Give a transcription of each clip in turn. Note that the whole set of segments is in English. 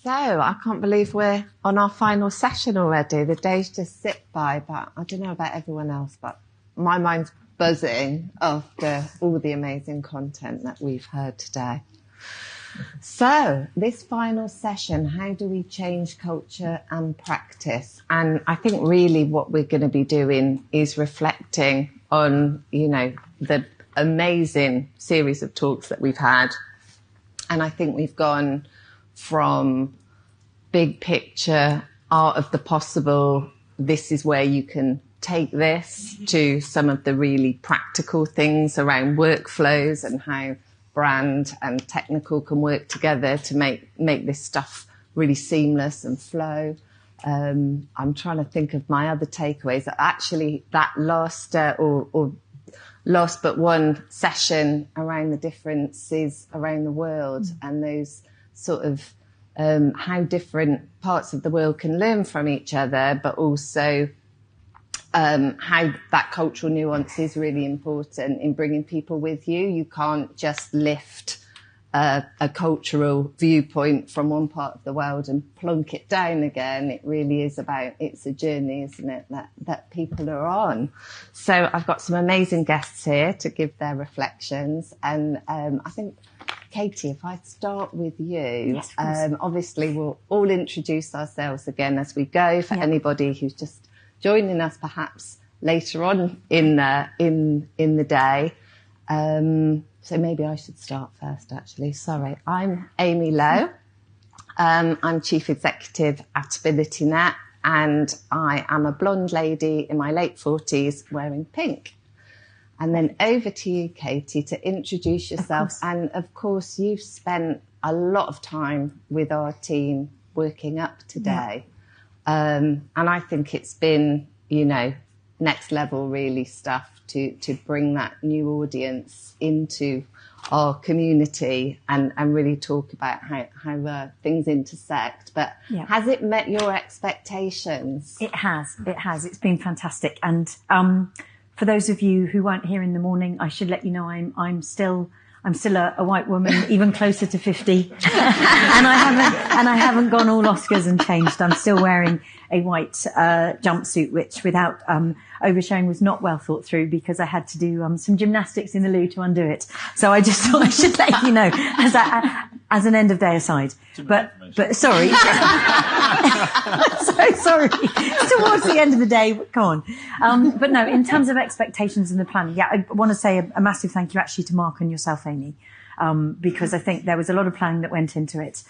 So I can't believe we're on our final session already. The days just zip by, but I don't know about everyone else, but my mind's buzzing after all the amazing content that we've heard today. So this final session, how do we change culture and practice? And I think really what we're going to be doing is reflecting on, you know, the amazing series of talks that we've had. And I think we've gone from big picture, art of the possible, this is where you can take this, to some of the really practical things around workflows and how brand and technical can work together to make this stuff really seamless and flow. I'm trying to think of my other takeaways. Actually, that last last but one session around the differences around the world and those sort of how different parts of the world can learn from each other, but also how that cultural nuance is really important in bringing people with you. You can't just lift a cultural viewpoint from one part of the world and plunk it down again. It really is it's a journey, isn't it, that people are on. So I've got some amazing guests here to give their reflections. And I think, Katy, if I start with you, yes, obviously we'll all introduce ourselves again as we go for anybody who's just joining us perhaps later on in the day. So maybe I should start first, actually. Sorry. I'm Amy Lowe. I'm Chief Executive at AbilityNet, and I am a blonde lady in my late 40s wearing pink. And then over to you, Katy, to introduce yourself. And of course, you've spent a lot of time with our team working up today. And I think it's been, you know, next level really stuff to bring that new audience into our community and really talk about how things intersect. But has it met your expectations? It has. It's been fantastic. And for those of you who weren't here in the morning, I should let you know I'm still a white woman, even closer to 50, and I haven't gone all Oscars and changed. I'm still wearing a white jumpsuit, which without overshowing was not well thought through because I had to do some gymnastics in the loo to undo it. So I just thought I should let you know as an end of day aside. But sorry, so sorry. Towards the end of the day, come on. But no, in terms of expectations and the planning, I want to say a massive thank you actually to Mark and yourself, Amy, because I think there was a lot of planning that went into it.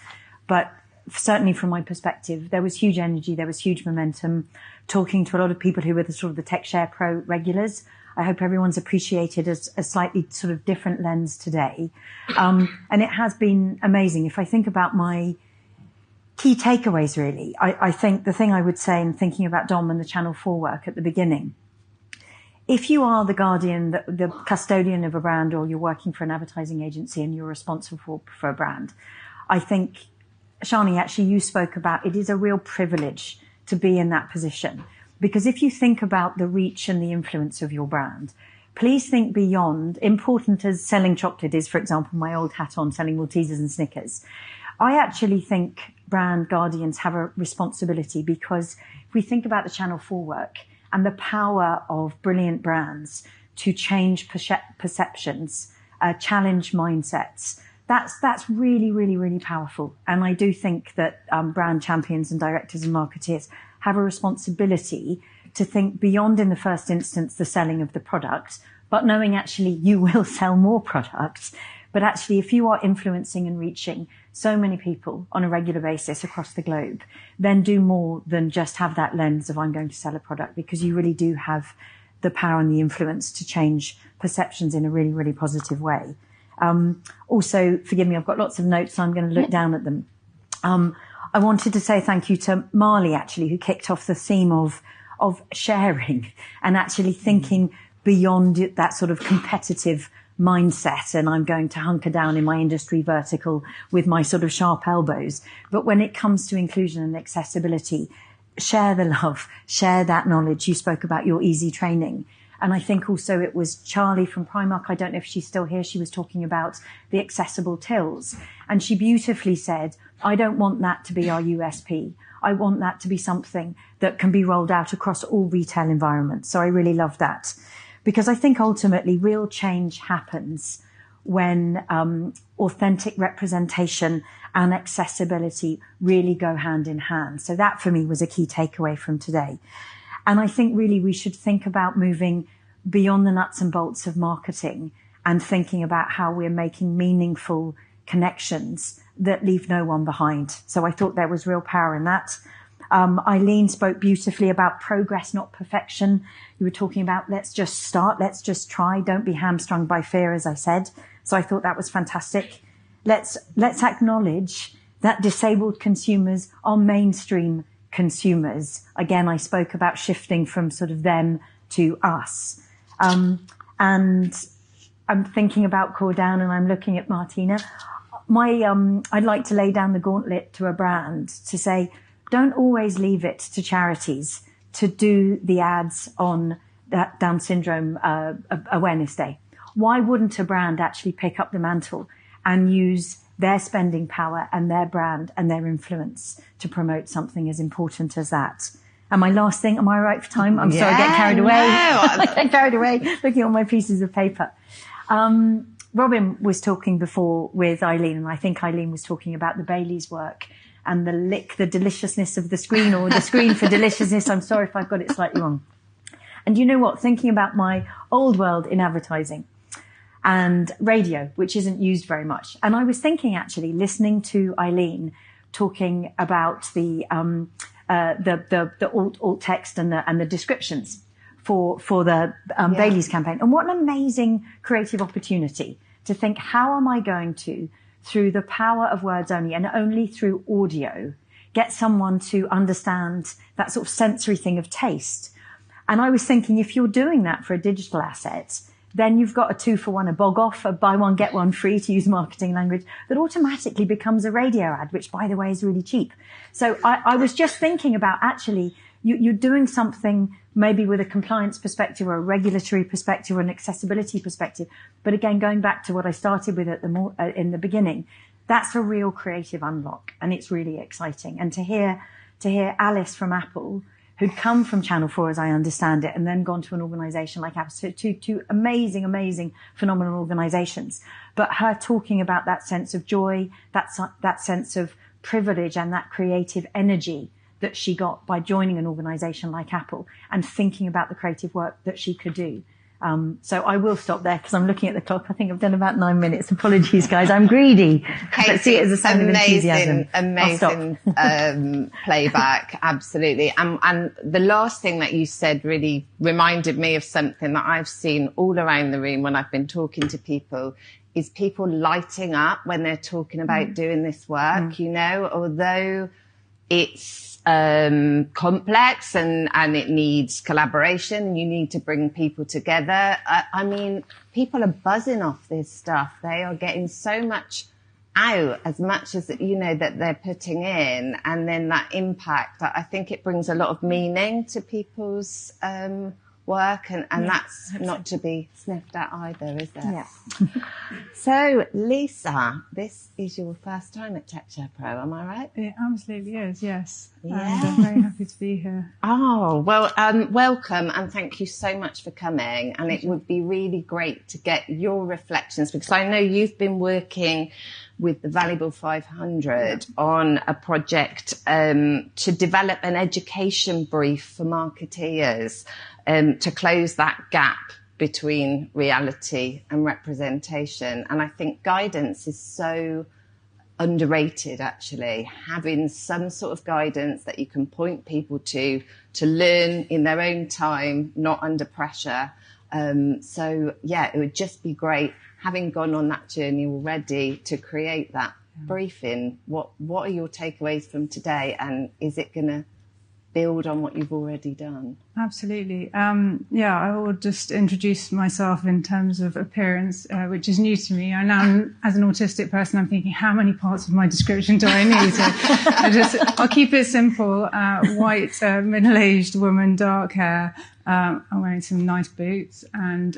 But certainly from my perspective, there was huge energy, there was huge momentum, talking to a lot of people who were the TechShare Pro regulars. I hope everyone's appreciated a slightly sort of different lens today. And it has been amazing. If I think about my key takeaways, really, I think the thing I would say in thinking about Dom and the Channel 4 work at the beginning, if you are the guardian, the custodian of a brand, or you're working for an advertising agency and you're responsible for a brand, I think, Shani, actually you spoke about it is a real privilege to be in that position. Because if you think about the reach and the influence of your brand, please think beyond, important as selling chocolate is, for example, my old hat on, selling Maltesers and Snickers. I actually think brand guardians have a responsibility, because if we think about the Channel 4 work and the power of brilliant brands to change perceptions, challenge mindsets, that's really, really, really powerful. And I do think that brand champions and directors and marketeers have a responsibility to think beyond, in the first instance, the selling of the product, but knowing actually you will sell more products. But actually, if you are influencing and reaching so many people on a regular basis across the globe, then do more than just have that lens of I'm going to sell a product, because you really do have the power and the influence to change perceptions in a really, really positive way. Also, forgive me, I've got lots of notes, so I'm going to look down at them. I wanted to say thank you to Marley, actually, who kicked off the theme of sharing and actually thinking beyond that sort of competitive mindset, and I'm going to hunker down in my industry vertical with my sort of sharp elbows. But when it comes to inclusion and accessibility, share the love, share that knowledge. You spoke about your easy training. And I think also it was Charlie from Primark, I don't know if she's still here, she was talking about the accessible tills. And she beautifully said, I don't want that to be our USP. I want that to be something that can be rolled out across all retail environments. So I really love that, because I think ultimately real change happens when authentic representation and accessibility really go hand in hand. So that for me was a key takeaway from today. And I think really we should think about moving beyond the nuts and bolts of marketing and thinking about how we're making meaningful connections that leave no one behind. So I thought there was real power in that. Eileen spoke beautifully about progress, not perfection. You were talking about let's just start, let's just try, don't be hamstrung by fear, as I said. So I thought that was fantastic. Let's acknowledge that disabled consumers are mainstream consumers. Again, I spoke about shifting from sort of them to us. And I'm thinking about Core Down, and I'm looking at Martina. I'd like to lay down the gauntlet to a brand to say, don't always leave it to charities to do the ads on that Down Syndrome Awareness Day. Why wouldn't a brand actually pick up the mantle and use their spending power and their brand and their influence to promote something as important as that? And my last thing, am I right for time? I'm sorry, I get carried away. I get carried away looking at my pieces of paper. Robin was talking before with Eileen, and I think Eileen was talking about the Bailey's work and the deliciousness of the screen, or the screen for deliciousness. I'm sorry if I've got it slightly wrong. And you know what? Thinking about my old world in advertising and radio, which isn't used very much. And I was thinking, actually, listening to Eileen talking about the alt text and the descriptions for the Bailey's campaign. And what an amazing creative opportunity to think, how am I going to, through the power of words only and only through audio, get someone to understand that sort of sensory thing of taste? And I was thinking, if you're doing that for a digital asset, then you've got a 2-for-1, a bog off, a buy one, get one free, to use marketing language, that automatically becomes a radio ad, which, by the way, is really cheap. So I was just thinking about, actually, you're doing something maybe with a compliance perspective or a regulatory perspective or an accessibility perspective. But again, going back to what I started with in the beginning, that's a real creative unlock, and it's really exciting. And to hear Alice from Apple, who'd come from Channel 4, as I understand it, and then gone to an organisation like Apple, so two amazing, phenomenal organisations. But her talking about that sense of joy, that sense of privilege and that creative energy that she got by joining an organisation like Apple and thinking about the creative work that she could do. So I will stop there because I'm looking at the clock. I think I've done about 9 minutes. Apologies, guys. I'm greedy. Katy, but see it as a sign of enthusiasm. Amazing playback. Absolutely. And the last thing that you said really reminded me of something that I've seen all around the room when I've been talking to people, is people lighting up when they're talking about doing this work, you know, although it's complex and it needs collaboration. You need to bring people together. I mean, people are buzzing off this stuff. They are getting so much out, as much as, you know, that they're putting in, and then that impact. I think it brings a lot of meaning to people's work, and that's absolutely not to be sniffed at either, is it? Yeah. So, Lisa, this is your first time at TechShare Pro, am I right? It absolutely is, yes. Yeah. And I'm very happy to be here. Oh, well, welcome, and thank you so much for coming. And it would be really great to get your reflections, because I know you've been working with the Valuable 500 on a project to develop an education brief for marketeers to close that gap between reality and representation. And I think guidance is so underrated, actually, having some sort of guidance that you can point people to learn in their own time, not under pressure. So, yeah, it would just be great, having gone on that journey already, to create that briefing. What are your takeaways from today, and is it going to build on what you've already done? Absolutely. I will just introduce myself in terms of appearance, which is new to me. I now, as an autistic person, I'm thinking, how many parts of my description do I need? So I'll keep it simple. White, middle-aged woman, dark hair. I'm wearing some nice boots, and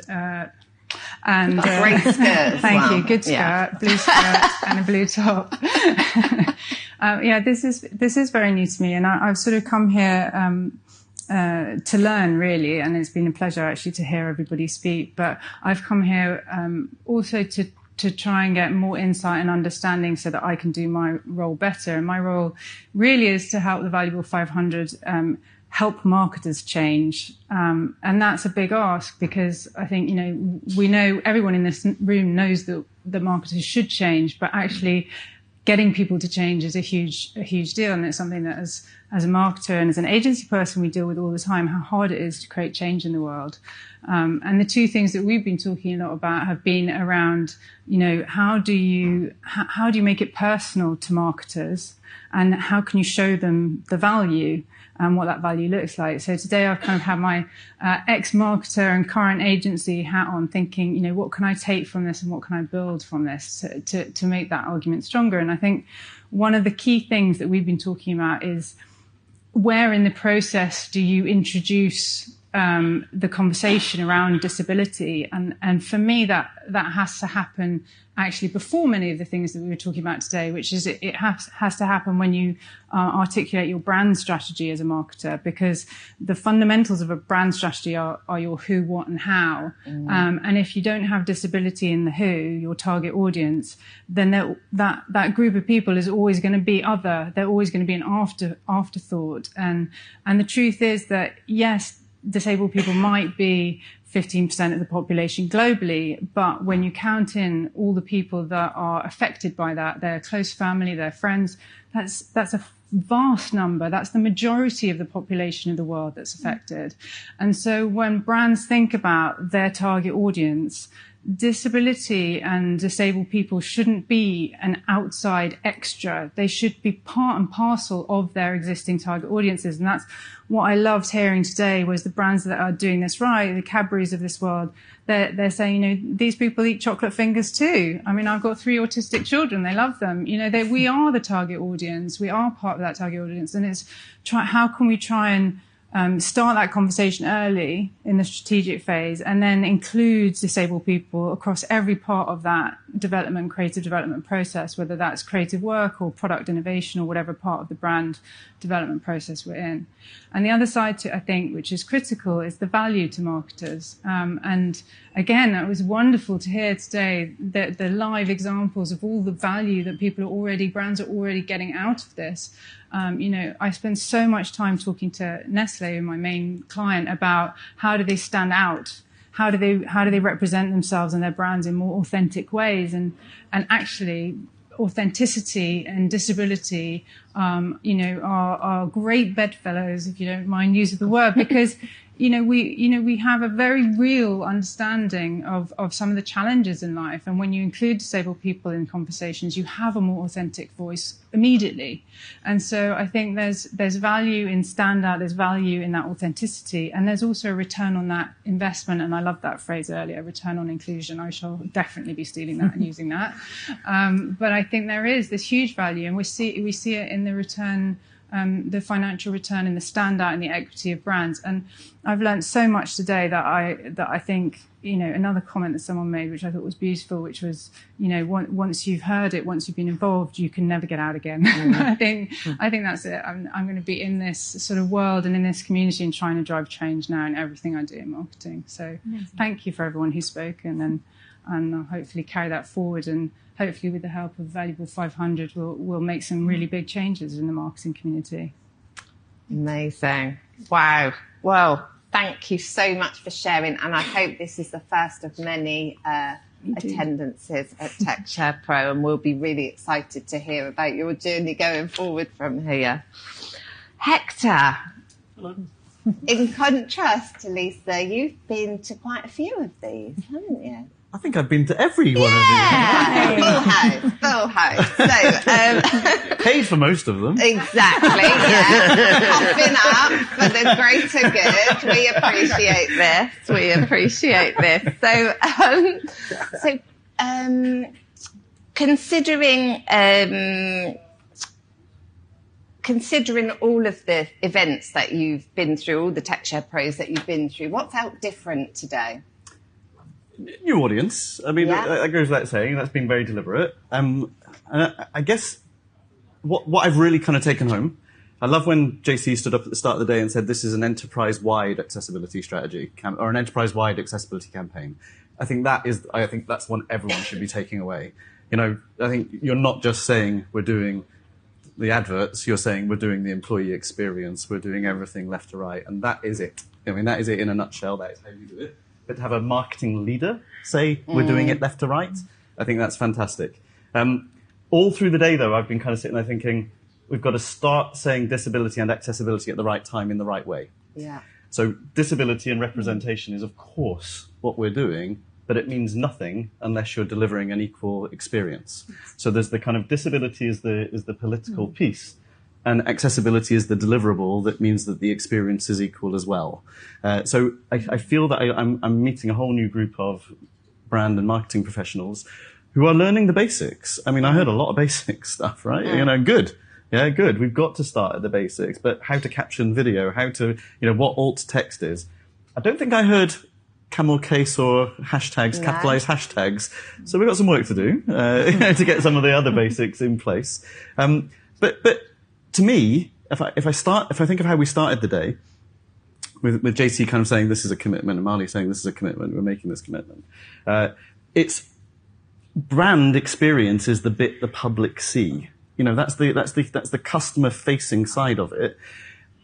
And great skirt. Thank you. Good skirt, blue skirt, and a blue top. This is very new to me, and I've sort of come here to learn, really, and it's been a pleasure actually to hear everybody speak. But I've come here also to try and get more insight and understanding so that I can do my role better. And my role really is to help the Valuable 500 help marketers change. And that's a big ask, because I think, we know, everyone in this room knows that marketers should change, but actually getting people to change is a huge deal. And it's something that as a marketer and as an agency person, we deal with all the time, how hard it is to create change in the world. And the two things that we've been talking a lot about have been around, how do you make it personal to marketers, and how can you show them the value and what that value looks like. So today I've kind of had my ex-marketer and current agency hat on, thinking, what can I take from this and what can I build from this to make that argument stronger. And I think one of the key things that we've been talking about is, where in the process do you introduce the conversation around disability? And for me, that has to happen actually before many of the things that we were talking about today, which is it has to happen when you articulate your brand strategy as a marketer, because the fundamentals of a brand strategy are your who, what, and how. And if you don't have disability in the who, your target audience, then that group of people is always going to be other. They're always going to be an afterthought. And the truth is that, yes, disabled people might be 15% of the population globally, but when you count in all the people that are affected by that, their close family, their friends, that's a vast number. That's the majority of the population of the world that's affected. And so when brands think about their target audience, disability and disabled people shouldn't be an outside extra. They should be part and parcel of their existing target audiences. And that's what I loved hearing today, was the brands that are doing this right, the Cadburys of this world. They're saying, these people eat chocolate fingers too. I mean, I've got 3 autistic children. They love them. We are the target audience. We are part of that target audience. And it's how can we try and start that conversation early in the strategic phase, and then include disabled people across every part of that creative development process, whether that's creative work or product innovation or whatever part of the brand development process we're in. And the other side to, I think, which is critical, is the value to marketers. And again, it was wonderful to hear today the live examples of all the value that brands are already getting out of this. I spend so much time talking to Nestle, my main client, about how do they stand out? How do they represent themselves and their brands in more authentic ways? And actually, authenticity and disability, are great bedfellows, if you don't mind using the word, because we have a very real understanding of some of the challenges in life. And when you include disabled people in conversations, you have a more authentic voice immediately. And so I think there's value in standout, there's value in that authenticity, and there's also a return on that investment. And I love that phrase earlier, return on inclusion. I shall definitely be stealing that and using that. But I think there is this huge value, and we see it in the return, the financial return in the standout and the equity of brands. And I've learned so much today that I think, another comment that someone made, which I thought was beautiful, which was, once you've heard it, once you've been involved, you can never get out again. I think that's it. I'm going to be in this sort of world and in this community and trying to drive change now in everything I do in marketing. So thank you for everyone who's spoken, and I'll hopefully carry that forward, and hopefully with the help of Valuable 500, we'll make some really big changes in the marketing community. Amazing. Wow. Well, thank you so much for sharing. And I hope this is the first of many attendances at TechShare Pro, and we'll be really excited to hear about your journey going forward from here. Hector. Hello. In contrast to Lisa, you've been to quite a few of these, haven't you? I think I've been to every one of these. Yeah, full house. So, paid for most of them. Exactly, yeah. Popping up for the greater good. We appreciate this. So, considering all of the events that you've been through, all the TechShare Pros that you've been through, what felt different today? New audience. I mean, Yeah. that goes without saying. That's been very deliberate. And I guess what I've really kind of taken home, I love when JC stood up at the start of the day and said this is an enterprise-wide accessibility strategy or an enterprise-wide accessibility campaign. I think that's one everyone should be taking away. You know, I think you're not just saying we're doing the adverts, you're saying we're doing the employee experience, we're doing everything left to right, and that is it. I mean, that is it in a nutshell. That is how you do it. But to have a marketing leader say we're doing it left to right, I think that's fantastic. All through the day, though, I've been kind of sitting there thinking, we've got to start saying disability and accessibility at the right time in the right way. Yeah. So disability and representation is, of course, what we're doing, but it means nothing unless you're delivering an equal experience. So there's the kind of disability is the political piece, and accessibility is the deliverable that means that the experience is equal as well. So I feel that I'm meeting a whole new group of brand and marketing professionals who are learning the basics. I mean, I heard a lot of basic stuff, right? You know, good. Yeah, good. We've got to start at the basics, but how to caption video, how to, what alt text is. I don't think I heard camel case or hashtags, capitalized hashtags. So we've got some work to do to get some of the other basics in place. But to me, if I think of how we started the day, with JC kind of saying this is a commitment and Marley saying this is a commitment, we're making this commitment. It's brand experience is the bit the public see. That's the customer facing side of it.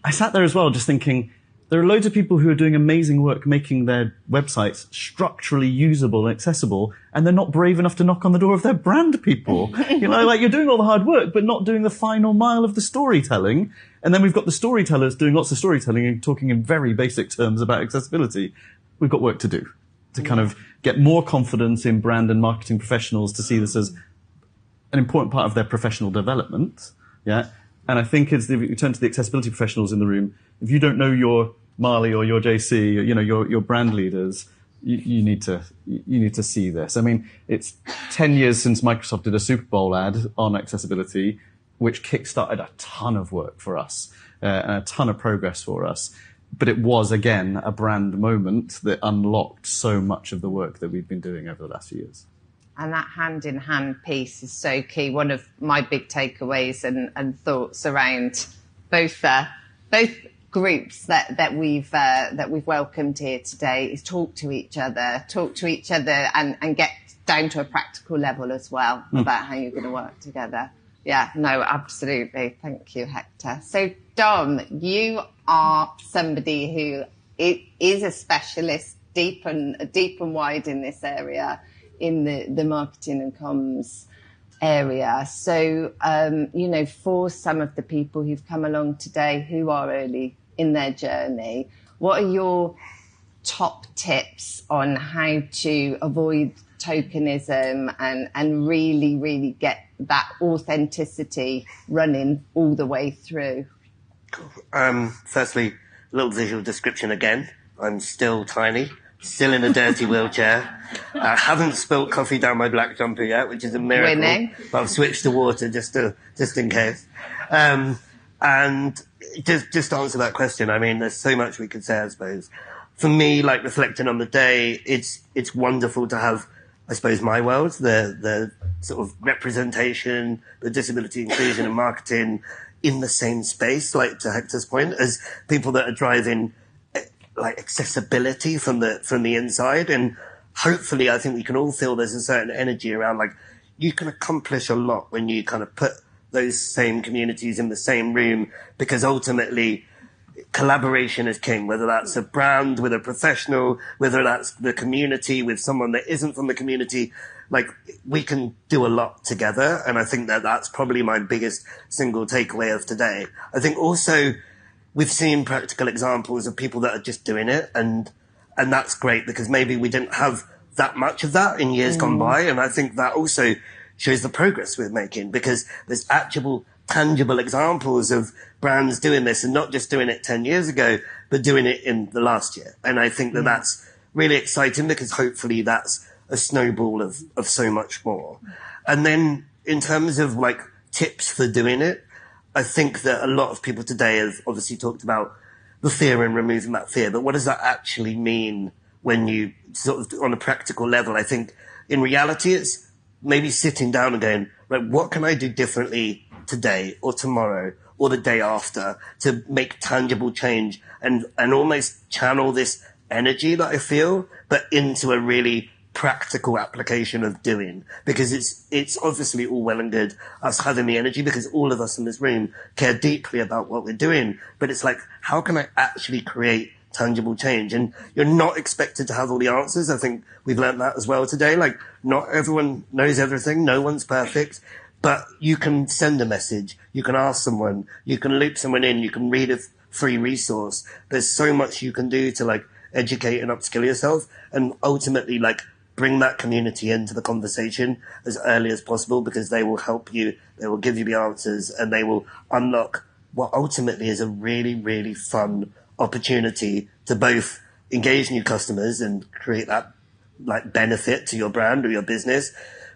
I sat there as well just thinking, there are loads of people who are doing amazing work making their websites structurally usable and accessible, and they're not brave enough to knock on the door of their brand people. You're doing all the hard work, but not doing the final mile of the storytelling. And then we've got the storytellers doing lots of storytelling and talking in very basic terms about accessibility. We've got work to do to kind of get more confidence in brand and marketing professionals to see this as an important part of their professional development. Yeah. And I think if you turn to the accessibility professionals in the room, if you don't know your Marley or your JC, your brand leaders, you need to see this. I mean, it's 10 years since Microsoft did a Super Bowl ad on accessibility, which kickstarted a ton of work for us and a ton of progress for us. But it was, again, a brand moment that unlocked so much of the work that we've been doing over the last few years. And that hand-in-hand piece is so key. One of my big takeaways and thoughts around both groups that we've welcomed here today is talk to each other and get down to a practical level as well about how you're going to work together. Yeah, no, absolutely. Thank you, Hector. So, Dom, you are somebody who is a specialist deep and wide in this area, in the marketing and comms area. So, for some of the people who've come along today who are early in their journey, what are your top tips on how to avoid tokenism and really, really get that authenticity running all the way through? Cool. Firstly, a little visual description again. I'm still tiny, still in a dirty wheelchair. I haven't spilt coffee down my black jumper yet, which is a miracle. Winning. But I've switched to water just in case. And just to answer that question, I mean, there's so much we could say, I suppose. For me, like reflecting on the day, it's wonderful to have, I suppose, my world, the sort of representation, the disability inclusion and marketing in the same space, like to Hector's point, as people that are driving like accessibility from the inside. And hopefully I think we can all feel there's a certain energy around, like, you can accomplish a lot when you kind of put those same communities in the same room, because ultimately collaboration is king, whether that's a brand with a professional, whether that's the community with someone that isn't from the community. Like, we can do a lot together. And I think that's probably my biggest single takeaway of today. I think also we've seen practical examples of people that are just doing it. And that's great, because maybe we didn't have that much of that in years gone by. And I think that also shows the progress we're making, because there's actual tangible examples of brands doing this, and not just doing it 10 years ago, but doing it in the last year. And I think that's really exciting, because hopefully that's a snowball of so much more. And then in terms of like tips for doing it, I think that a lot of people today have obviously talked about the fear and removing that fear, but what does that actually mean when you sort of on a practical level. I think in reality, it's maybe sitting down and going, right, what can I do differently today or tomorrow or the day after to make tangible change and almost channel this energy that I feel, but into a really practical application of doing, because it's obviously all well and good us having the energy, because all of us in this room care deeply about what we're doing, but it's like, how can I actually create tangible change? And you're not expected to have all the answers. I think we've learned that as well today. Like, not everyone knows everything. No one's perfect, but you can send a message. You can ask someone, you can loop someone in, you can read a free resource. There's so much you can do to like educate and upskill yourself, and ultimately like bring that community into the conversation as early as possible, because they will help you, they will give you the answers, and they will unlock what ultimately is a really, really fun opportunity to both engage new customers and create that like benefit to your brand or your business,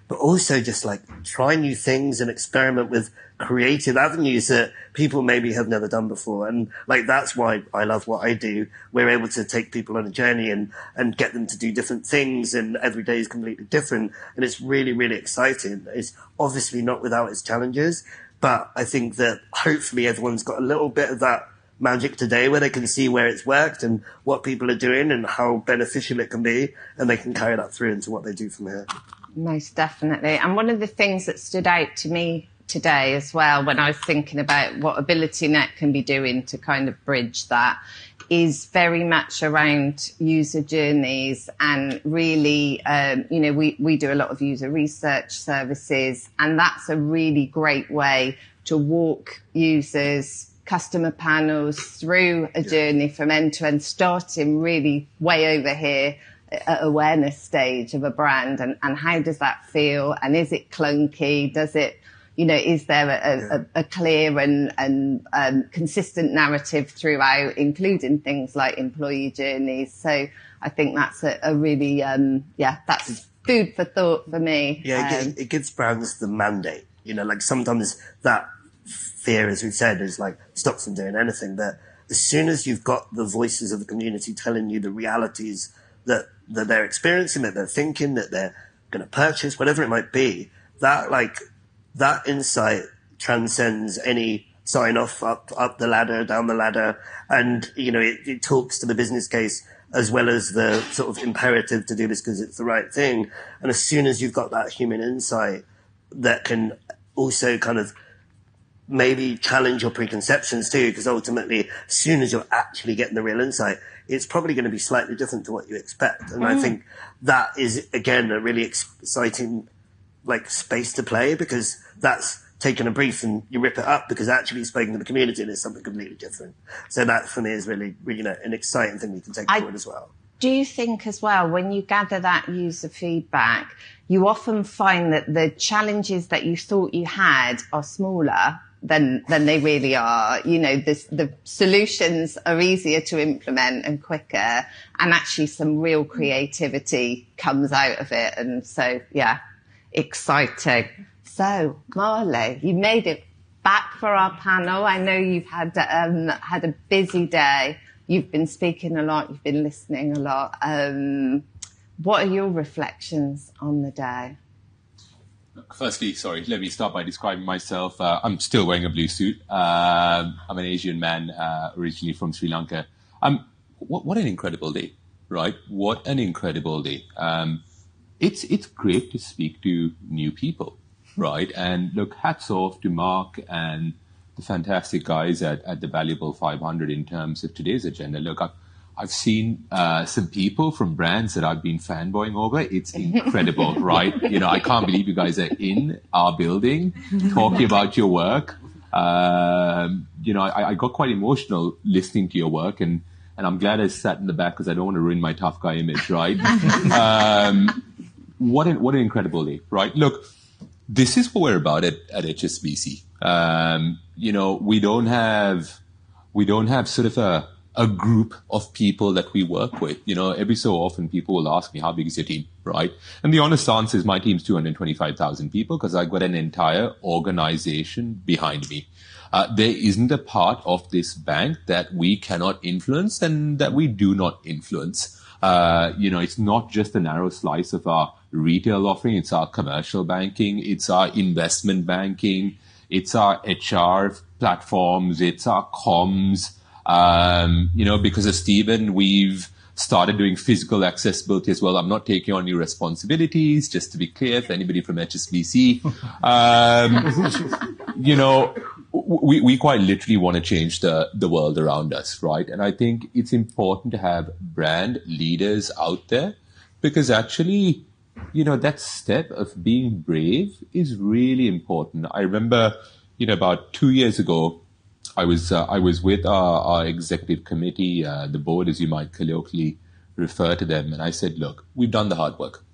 but also just like try new things and experiment with creative avenues that people maybe have never done before. And like, that's why I love what I do. We're able to take people on a journey and get them to do different things, and every day is completely different. And it's really, really exciting. It's obviously not without its challenges, but I think that hopefully everyone's got a little bit of that magic today where they can see where it's worked and what people are doing and how beneficial it can be, and they can carry that through into what they do from here. Most definitely. And one of the things that stood out to me today as well, when I was thinking about what AbilityNet can be doing to kind of bridge that, is very much around user journeys. And really, we do a lot of user research services, and that's a really great way to walk users, customer panels through a journey from end to end, starting really way over here at awareness stage of a brand, and how does that feel, and is it clunky, does it, is there a clear and consistent narrative throughout, including things like employee journeys. So I think that's a really that's food for thought for me. It gives brands the mandate, like sometimes that fear, as we've said, is like stops them doing anything, but as soon as you've got the voices of the community telling you the realities that they're experiencing, that they're thinking, that they're going to purchase, whatever it might be, that insight transcends any sign off up the ladder, down the ladder. And, it talks to the business case as well as the sort of imperative to do this because it's the right thing. And as soon as you've got that human insight that can also kind of maybe challenge your preconceptions too, because ultimately, as soon as you're actually getting the real insight, it's probably going to be slightly different to what you expect. And I think that is, again, a really exciting like space to play, because that's taking a brief and you rip it up, because actually speaking to the community and it's something completely different. So that for me is really, really an exciting thing we can take forward as well. Do you think as well, when you gather that user feedback, you often find that the challenges that you thought you had are smaller than they really are? The solutions are easier to implement and quicker, and actually some real creativity comes out of it. And so, exciting. So, Marley, you made it back for our panel. I know you've had a busy day. You've been speaking a lot. You've been listening a lot. What are your reflections on the day? Firstly, let me start by describing myself. I'm still wearing a blue suit. I'm an Asian man, originally from Sri Lanka. What an incredible day, right? What an incredible day. It's great to speak to new people, right? And look, hats off to Mark and the fantastic guys at the Valuable 500 in terms of today's agenda. Look, I've seen some people from brands that I've been fanboying over. It's incredible, right? I can't believe you guys are in our building talking about your work. I got quite emotional listening to your work, and I'm glad I sat in the back because I don't want to ruin my tough guy image, right? What an incredible day, right? Look, this is what we're about at HSBC. We don't have sort of a group of people that we work with. Every so often people will ask me, how big is your team, right? And the honest answer is my team's 225,000 people, because I've got an entire organization behind me. There isn't a part of this bank that we cannot influence and that we do not influence. It's not just a narrow slice of our retail offering. It's our commercial banking. It's our investment banking. It's our HR platforms. It's our comms. Because of Stephen, we've started doing physical accessibility as well. I'm not taking on new responsibilities, just to be clear, for anybody from HSBC. We quite literally want to change the world around us, right? And I think it's important to have brand leaders out there, because actually, that step of being brave is really important. I remember, about 2 years ago, I was with our executive committee, the board, as you might colloquially refer to them, and I said, look, we've done the hard work.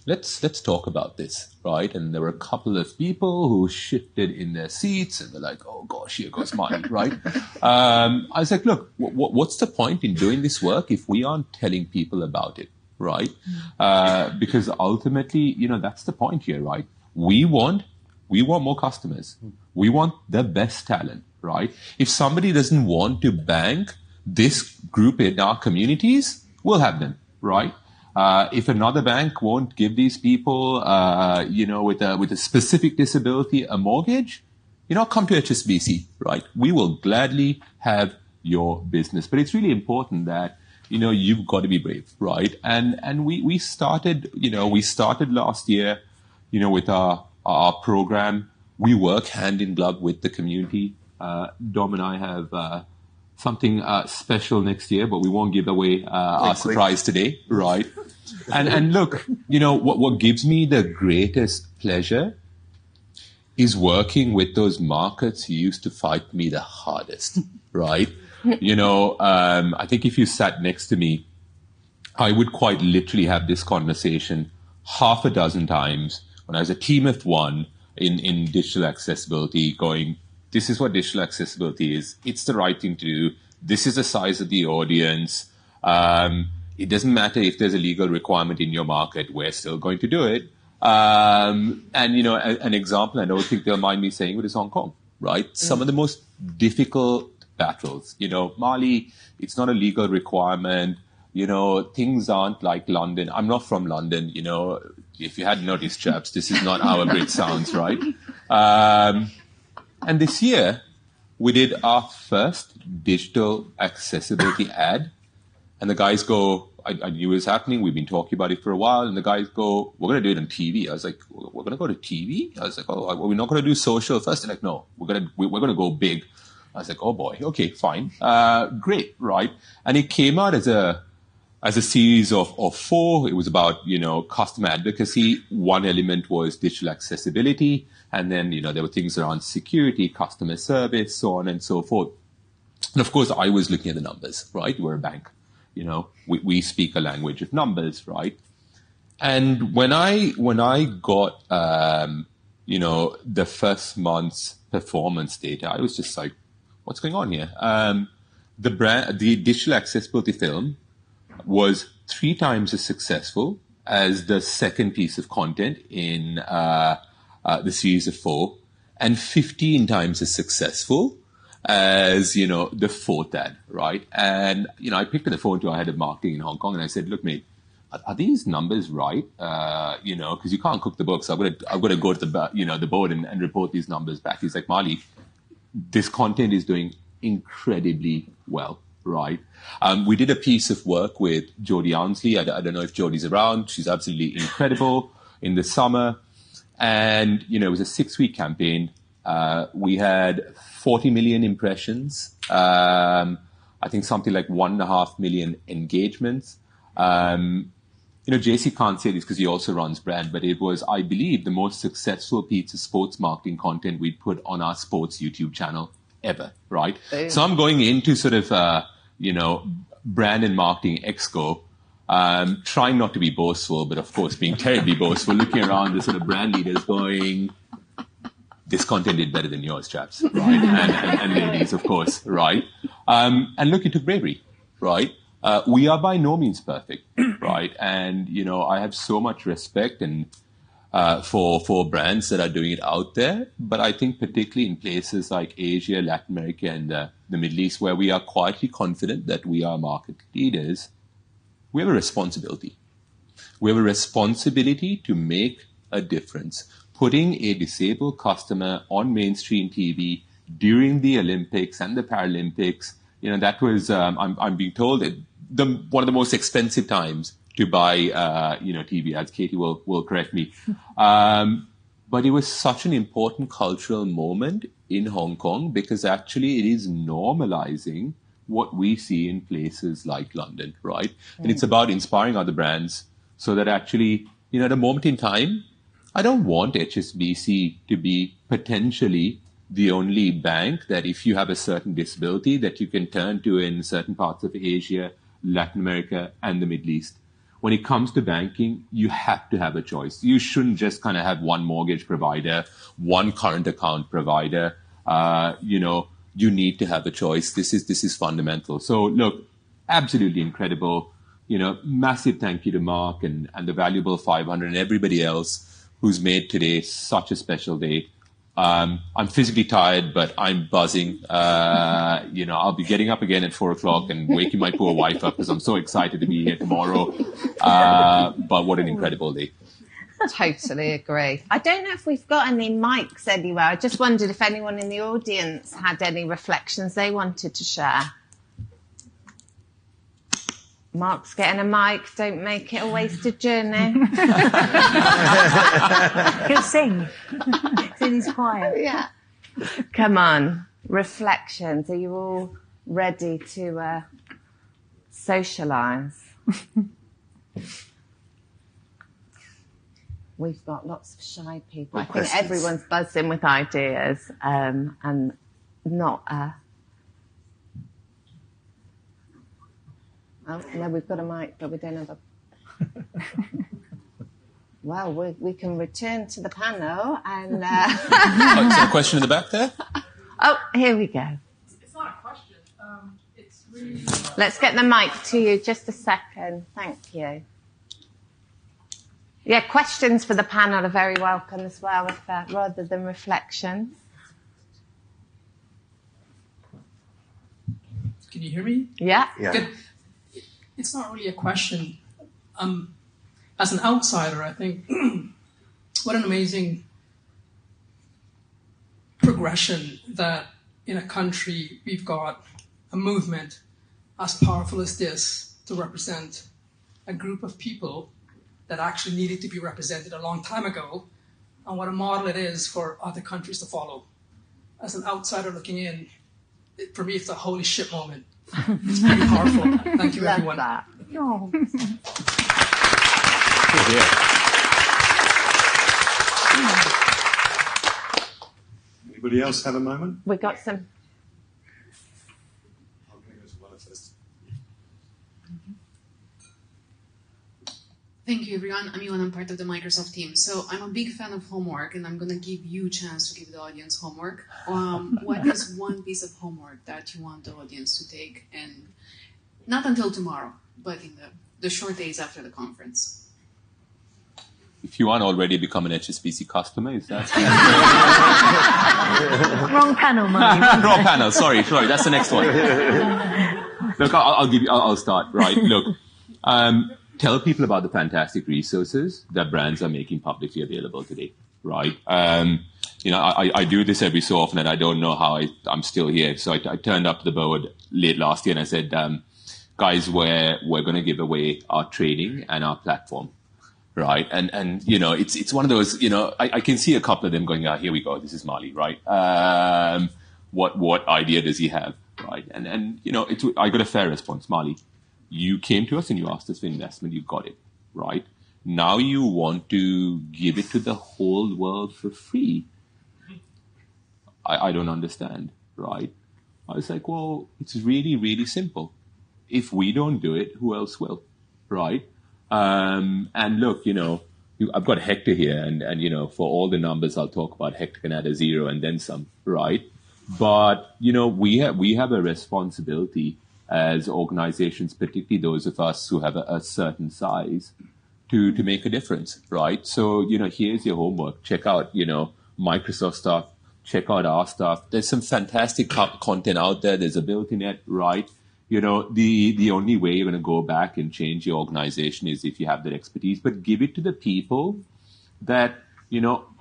Let's talk about this, right? And there were a couple of people who shifted in their seats and were like, oh gosh, here goes money, right? I was like, look, what's the point in doing this work if we aren't telling people about it, right? Because ultimately, that's the point here, right? We want more customers. We want the best talent, right? If somebody doesn't want to bank this group in our communities, we'll have them, right? If another bank won't give these people, with a specific disability, a mortgage, come to HSBC, right? We will gladly have your business. But it's really important that, you've got to be brave, right? And we started last year, with our program. We work hand in glove with the community. Dom and I have something special next year, but we won't give away our surprise today, right? And look, what gives me the greatest pleasure is working with those markets who used to fight me the hardest, right? I think if you sat next to me, I would quite literally have this conversation half a dozen times when I was a team of one in digital accessibility, going, this is what digital accessibility is. It's the right thing to do. This is the size of the audience. It doesn't matter if there's a legal requirement in your market. We're still going to do it. An example, I don't think they'll mind me saying it, is Hong Kong, right? Some of the most difficult battles. Mali, it's not a legal requirement. Things aren't like London. I'm not from London, if you hadn't noticed, chaps, this is not how a Brit sounds, right? And this year, we did our first digital accessibility ad. And the guys go, I knew it was happening. We've been talking about it for a while. And the guys go, we're going to do it on TV. I was like, we're going to go to TV? I was like, oh, we're not going to do social first? They're like, no, we're going to go big. I was like, oh boy, okay, fine. Great, right? And it came out as a series of 4. It was about, customer advocacy. One element was digital accessibility. And then, there were things around security, customer service, so on and so forth. And of course, I was looking at the numbers, right? We're a bank. We speak a language of numbers, right? And when I got, the first month's performance data, I was just like, what's going on here? The digital accessibility film was 3 times as successful as the second piece of content in the series of 4, and 15 times as successful as, the 4th ad, right? And, I picked up the phone to our head of marketing in Hong Kong and I said, look, mate, are these numbers right? Because you can't cook the books. I've got to go to the board and report these numbers back. He's like, Marley, this content is doing incredibly well, right? We did a piece of work with Jodie Ansley. I don't know if Jodie's around. She's absolutely incredible in the summer. And, it was a 6-week campaign. We had 40 million impressions. I think something like 1.5 million engagements. JC can't say this because he also runs brand, but it was, I believe, the most successful piece of sports marketing content we put on our sports YouTube channel ever, right? Damn. So I'm going into sort of, brand and marketing exco, trying not to be boastful, but of course being terribly boastful, looking around the sort of brand leaders going, this content did better than yours, chaps, right? and ladies, of course, right? And look, it took bravery, right? We are by no means perfect, right? And, I have so much respect and for brands that are doing it out there. But I think particularly in places like Asia, Latin America, and the Middle East, where we are quietly confident that we are market leaders, we have a responsibility. We have a responsibility to make a difference. Putting a disabled customer on mainstream TV during the Olympics and the Paralympics, that was, I'm being told, that one of the most expensive times to buy, TV ads. Katy will correct me. But it was such an important cultural moment in Hong Kong because actually it is normalizing what we see in places like London, right? And it's about inspiring other brands so that actually, at a moment in time, I don't want HSBC to be potentially the only bank that if you have a certain disability that you can turn to in certain parts of Asia, Latin America, and the Middle East. When it comes to banking, you have to have a choice. You shouldn't just kind of have one mortgage provider, one current account provider. You need to have a choice. This is fundamental. So look, absolutely incredible. Massive thank you to Mark and the valuable 500 and everybody else who's made today such a special day. I'm physically tired, but I'm buzzing. I'll be getting up again at 4:00 and waking my poor wife up because I'm so excited to be here tomorrow. But what an incredible day. Totally agree. I don't know if we've got any mics anywhere. I just wondered if anyone in the audience had any reflections they wanted to share. Mark's getting a mic. Don't make it a wasted journey. He'll sing. Sing his choir. Yeah. Come on. Reflections. Are you all ready to socialise? We've got lots of shy people. I think everyone's buzzing with ideas and not... Oh, no, we've got a mic, but we don't have a... Well, we can return to the panel and... Is there a question in the back there? Oh, here we go. It's not a question. It's really... Let's get the mic to you. Just a second. Thank you. Yeah, questions for the panel are very welcome as well, rather than reflections. Can you hear me? Yeah. Yeah. It's not really a question. As an outsider, I think what an amazing progression that in a country we've got a movement as powerful as this to represent a group of people that actually needed to be represented a long time ago, and what a model it is for other countries to follow. As an outsider looking in, for me, it's a holy shit moment. It's pretty powerful. Thank you, everyone. That. Oh. Anybody else have a moment? We got some. Thank you, everyone. I'm Iwan. I'm part of the Microsoft team. So I'm a big fan of homework, and I'm going to give you a chance to give the audience homework. What is one piece of homework that you want the audience to take, and not until tomorrow, but in the short days after the conference? If you aren't already become an HSBC customer, is that... Wrong panel, Mike. Wrong panel. Sorry. That's the next one. Look, I'll start. Right. Look, tell people about the fantastic resources that brands are making publicly available today. Right. I do this every so often, and I don't know how I'm still here. So I turned up to the board late last year, and I said, guys, we're going to give away our training and our platform. Right. And it's one of those, I can see a couple of them going, here we go. This is Mali. Right. What idea does he have? Right. And I got a fair response. Mali, you came to us and you asked us for investment. You got it. Right. Now you want to give it to the whole world for free. I don't understand. Right. I was like, well, it's really, really simple. If we don't do it, who else will? Right. And look, I've got Hector here, and for all the numbers I'll talk about, Hector can add a zero and then some, right? But, we have a responsibility as organizations, particularly those of us who have a certain size, to make a difference, right? So, here's your homework. Check out, Microsoft stuff. Check out our stuff. There's some fantastic content out there. There's AbilityNet, right? the only way you're going to go back and change your organization is if you have that expertise, but give it to the people that,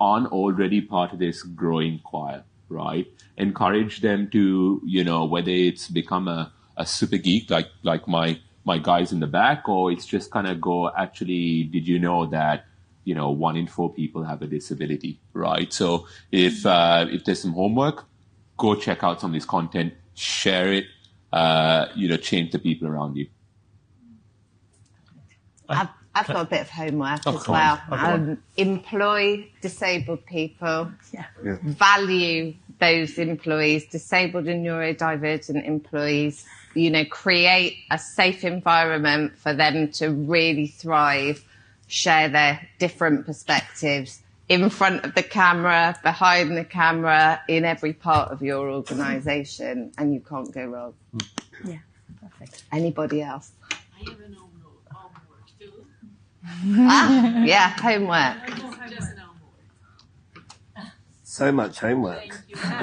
aren't already part of this growing choir, right? Encourage them to, whether it's become a super geek like my guys in the back, or it's just kind of go, actually, did you know that, 1 in 4 people have a disability, right? So if there's some homework, go check out some of this content, share it, change the people around you. I've got a bit of homework as well. Employ disabled people. Yeah. Value those employees, disabled and neurodivergent employees. Create a safe environment for them to really thrive, share their different perspectives in front of the camera, behind the camera, in every part of your organisation, and you can't go wrong. Yeah, perfect. Anybody else? I have an homework too. Homework. Just an homework. So much homework. Thank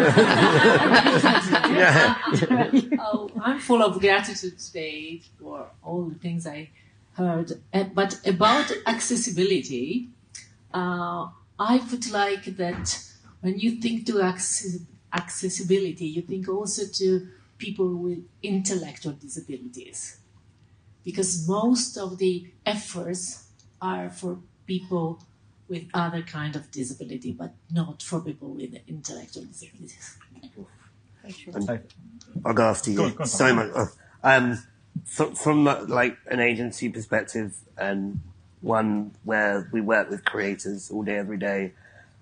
you. I'm full of gratitude today for all the things I heard. But about accessibility, I would like that when you think to accessibility, you think also to people with intellectual disabilities. Because most of the efforts are for people with other kind of disability, but not for people with intellectual disabilities. I'll go after you. Go on, so much. From like an agency perspective, and one where we work with creators all day, every day,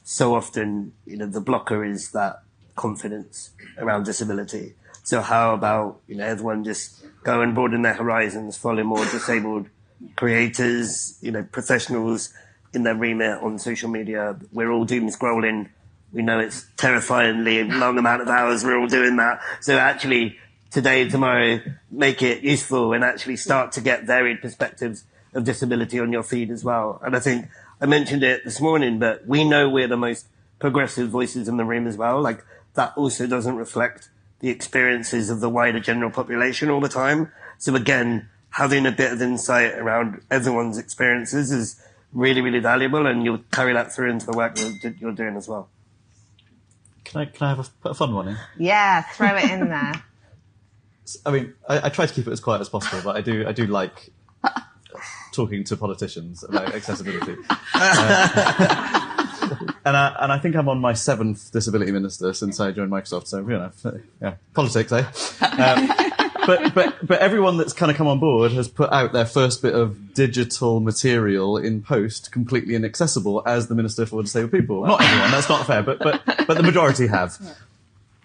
so often, the blocker is that confidence around disability. So how about, everyone just go and broaden their horizons, follow more disabled creators, professionals in their remit on social media. We're all doom scrolling. We know it's terrifyingly long amount of hours we're all doing that. So actually, today, tomorrow, make it useful and actually start to get varied perspectives of disability on your feed as well. And I think I mentioned it this morning, but we know we're the most progressive voices in the room as well. Like, that also doesn't reflect the experiences of the wider general population all the time. So again, having a bit of insight around everyone's experiences is really, really valuable, and you'll carry that through into the work that you're doing as well. Can I have a fun one in? Yeah, throw it in there. I mean, I try to keep it as quiet as possible, but I do like talking to politicians about accessibility. And I think I'm on my 7th disability minister since I joined Microsoft, so, politics, eh? But everyone that's kind of come on board has put out their first bit of digital material in post completely inaccessible as the Minister for Disabled People. Not everyone, that's not fair, but the majority have. Yeah.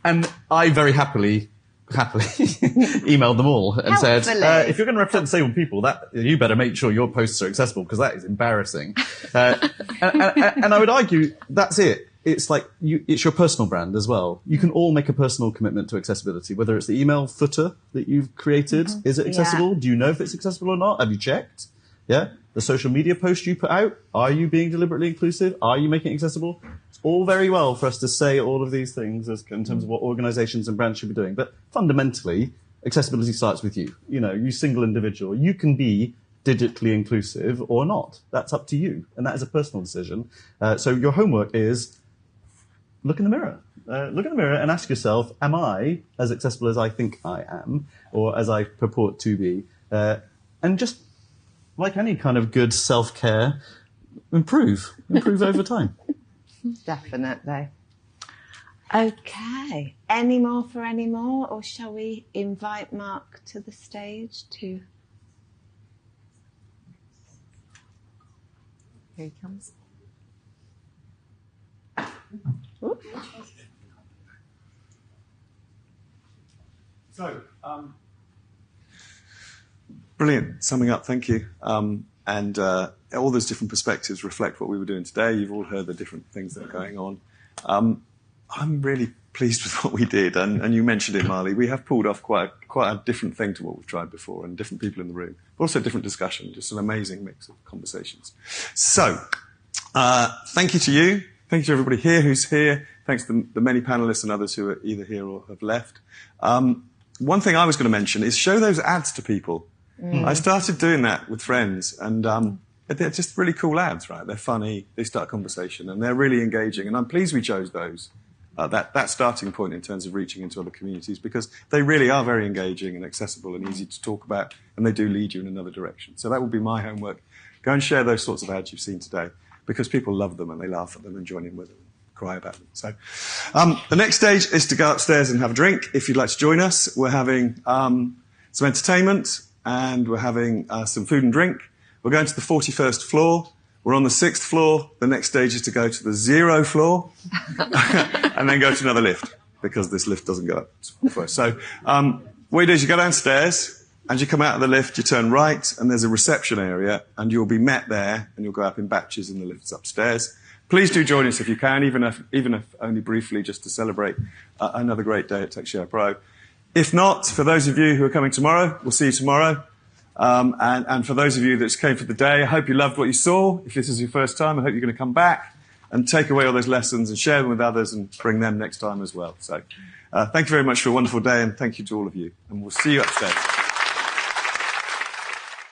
And I very happily emailed them all and said, if you're going to represent disabled people, you better make sure your posts are accessible, because that is embarrassing. And I would argue that's it. It's like it's your personal brand as well. You can all make a personal commitment to accessibility, whether it's the email footer that you've created. Mm-hmm. Is it accessible? Yeah. Do you know if it's accessible or not? Have you checked? Yeah. The social media post you put out, are you being deliberately inclusive? Are you making it accessible? It's all very well for us to say all of these things in terms of what organizations and brands should be doing. But fundamentally, accessibility starts with you. You single individual. You can be digitally inclusive or not. That's up to you. And that is a personal decision. So your homework is look in the mirror. Look in the mirror and ask yourself, am I as accessible as I think I am, or as I purport to be? And just, like any kind of good self-care, improve over time. Definitely. Okay. Any more, or shall we invite Mark to the stage to... Here he comes. Ooh. So, brilliant. Summing up, thank you. And all those different perspectives reflect what we were doing today. You've all heard the different things that are going on. I'm really pleased with what we did. And you mentioned it, Marley. We have pulled off quite a different thing to what we've tried before, and different people in the room, but also different discussion, just an amazing mix of conversations. So, thank you to you. Thank you to everybody who's here. Thanks to the many panelists and others who are either here or have left. one thing I was going to mention is show those ads to people. I started doing that with friends, and they're just really cool ads, right? They're funny, they start a conversation, and they're really engaging. And I'm pleased we chose those, that starting point in terms of reaching into other communities, because they really are very engaging and accessible and easy to talk about, and they do lead you in another direction. So that will be my homework. Go and share those sorts of ads you've seen today, because people love them and they laugh at them and join in with them. Cry about them. So the next stage is to go upstairs and have a drink. If you'd like to join us, we're having some entertainment and we're having some food and drink. We're going to the 41st floor. We're on the 6th floor. The next stage is to go to the 0 floor and then go to another lift, because this lift doesn't go up first. So what you do is you go downstairs and you come out of the lift, you turn right, and there's a reception area, and you'll be met there, and you'll go up in batches in the lifts upstairs. Please do join us if you can, even if only briefly, just to celebrate another great day at TechShare Pro. If not, for those of you who are coming tomorrow, we'll see you tomorrow. And for those of you that just came for the day, I hope you loved what you saw. If this is your first time, I hope you're going to come back and take away all those lessons and share them with others and bring them next time as well. So thank you very much for a wonderful day, and thank you to all of you. And we'll see you upstairs.